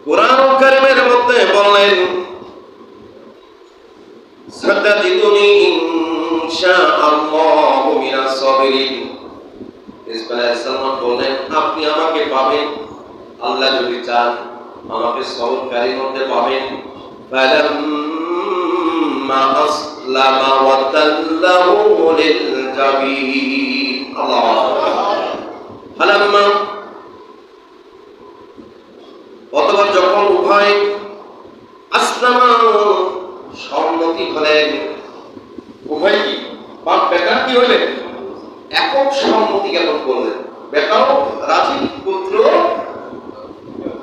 কুরআন কারীমের মধ্যে বললেন সাতাজিদুনি ইনশাআল্লাহু মিনাস সাবিরিন। ইসমাঈল আলাইহিস সালাম বললেন আপনি আমাকে পাবেন, আল্লাহ যদি চান আমাকে সবরকারীর মধ্যে পাবেন। ফালাম্মা আসলামা ওয়া তাল্লাহু লিল জাবিন। আল্লাহু ফালাম্মা অথবা যখন উভয় আসলামা সম্মতি হলেন, উভয় কি বাপ বেটা কি হলেন একক সম্মতি জ্ঞাপন করলেন, বেটাও রাজি, পুত্র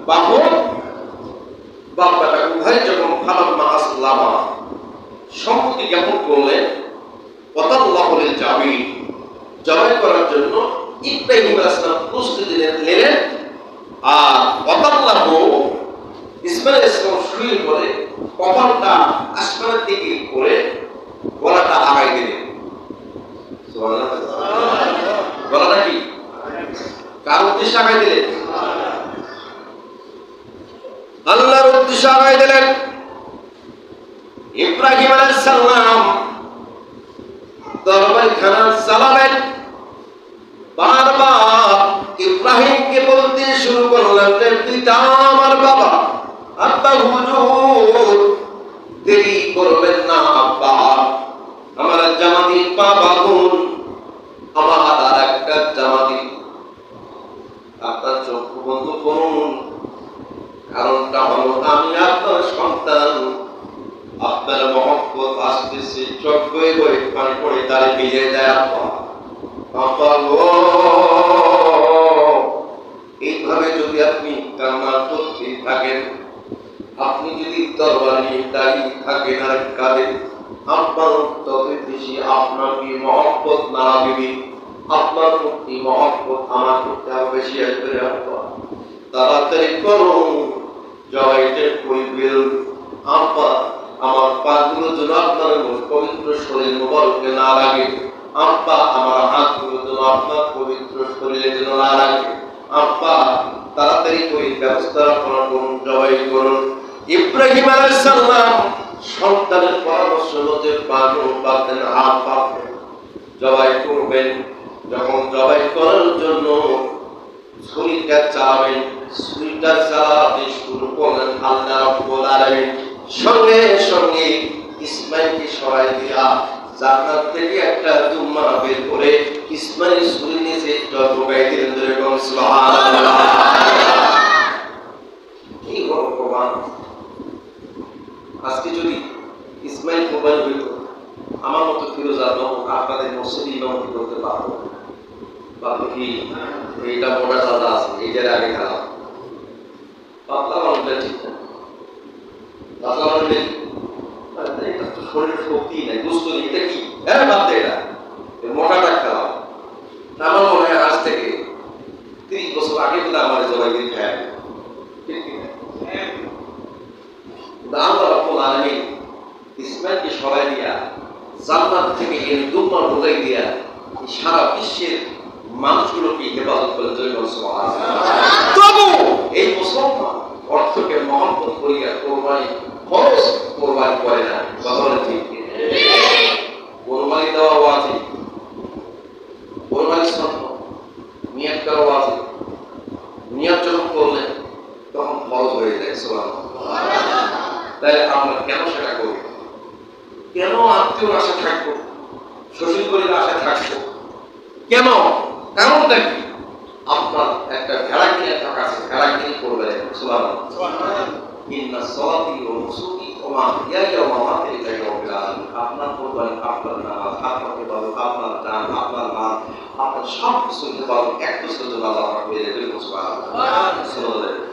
বাপ বেটা উভয় যখন ফালাম্মা আসলামা সম্মতি জ্ঞাপন করলেন, ওয়াতাল্লাহু লিল জাবিন জবাই করার জন্য ইব্রাহিম আলাইহিস সালাম প্রস্তুতি নিলেন। আর ওয়াতাল্লাহু ইসমাঈল আলাইহিস সালাম শুয়ে পড়ে কপালটা আসমানের দিকে করে গলাটা আগাই দিলেন। সুবহানাল্লাহ। গলাটা কি কার উদ্দেশ্যে আগাই দিলেন? আল্লাহর উদ্দেশ্যে আগাই দিলেন। ইব্রাহিম আলাইহিস সালাম তরবারিখানা চালালেন। বারবার ইব্রাহিমকে বলতে শুরু করলেন যে পিতা আমার বাবা, আব্বা হুজুর দেরি করবেন না আব্বা, আমার জামাতি বাবা বোন, আমার আর একটা জামাতি, আপনার চোখ বন্ধ করুন, কারণটা হলো আমি আপনার সন্তান, আপনার মহব্বত আসতেছে, চোখ বয়ে বয়ে পানি পড়ে তারে ভিজে যায় আব্বা। এইভাবে যদি আপনি কান্না করতে থাকেন, আপনি যদি তরবারি নিয়ে দাঁড়িয়ে থাকেন আর কাঁদেন, আপনার তবে বেশি আপনাকে মহব্বত না দিবে, আপনার প্রতি মহব্বত আমার প্রতি আরো বেশি আসবে। তাড়াতাড়ি করুন, জবাইটা করে ফেলুন আব্বা, আমার পাগুলো যেন আপনার পবিত্র শরীর মোবারকে না লাগে আব্বা, আমার হাতগুলো যেন আপনার পবিত্র শরীরে যেন না লাগে আব্বা, তাড়াতাড়ি করে ব্যবস্থা করুন, জবাই করুন। ইব্রাহিম আলাইহিস সালাম সন্তানের পরামর্শ মতে পাগল পাতেন, হাত পাতেন, জবাই করবেন। যখন জবাই করার জন্য ছুরিটা চালাবেন, ছুরিটা চালাতে শুরু করলেন আল্লাহ রাব্বুল আলামিন সঙ্গে সঙ্গে ইসমাঈলকে সরাই দিয়া জান্নাত থেকে একটা দুম্মা বের করে ইসমাঈল ছুরি নিয়ে ঢোকাই দিলেন। ধরে বলুন সুবহানাল্লাহ। কি বড় প্রমাণ! আজকে যদি ইসমাঈল মোবাইল হইত, আমার মতো ফিরোজা আপনাদের মসজিদে ইমামতি করতে পারবো, বাপু কি এইটা মোটা সাদা আছে, এইটার আগে খারাপ পাতলা মানুষটা ঠিক না, পাতলা মানুষ এটা তো শরীরের শক্তি নাই, বুঝতো নেই এটা কি, হ্যাঁ বাদ দে, এটা মোটাটা খারাপ। আমার মনে হয় আজ থেকে 30 বছর আগে কিন্তু আমার জবাই দিয়ে খায়, ঠিক কিনা? আল্লাহ রাব্বুল আলামিন ইসমাঈলকে সরাই দিয়া জান্নাত থেকে এই দুম্মা ঢোকাই দিয়া সারা বিশ্বের মানুষগুলোকে হেফাজত করে চলে গেল। তবু এই মুসলমান অর্থকে মহব্বত করিয়া কোরবানি খরচ কোরবানি করে না, কথা বলে ঠিক? কোরবানি দেওয়া ওয়াজিব, কোরবানি সুন্নাত, নিয়ত করা ওয়াজিব, নিয়ত যখন করলেন তখন ফরজ হয়ে যায়। সুবহানাল্লাহ। তাহলে আমরা কেন সেটা করি? কেন আত্মীয়র আশা থাকবো, শ্বশুর বাড়ির আশা থাকবো কেন? কারণটা কি? আপনার একটা ভেড়া কিনে টাকা আছে, ভেড়া কিনে করবে। সুবহানাল্লাহ। ইন্না সালাতি ওয়া নুসুকি ওয়া মাহইয়ায়া ওয়া মামাতি লিল্লাহি রাব্বিল আলামিন। আপনার কোরবানি, আপনার নামাজ, আপনার ইবাদত, আপনার দান, আপনার মাল, আপনার সব কিছু ইবাদত এক বছরের জন্য আল্লাহ পাক পেয়ে দেবেন। সুবহানাল্লাহ।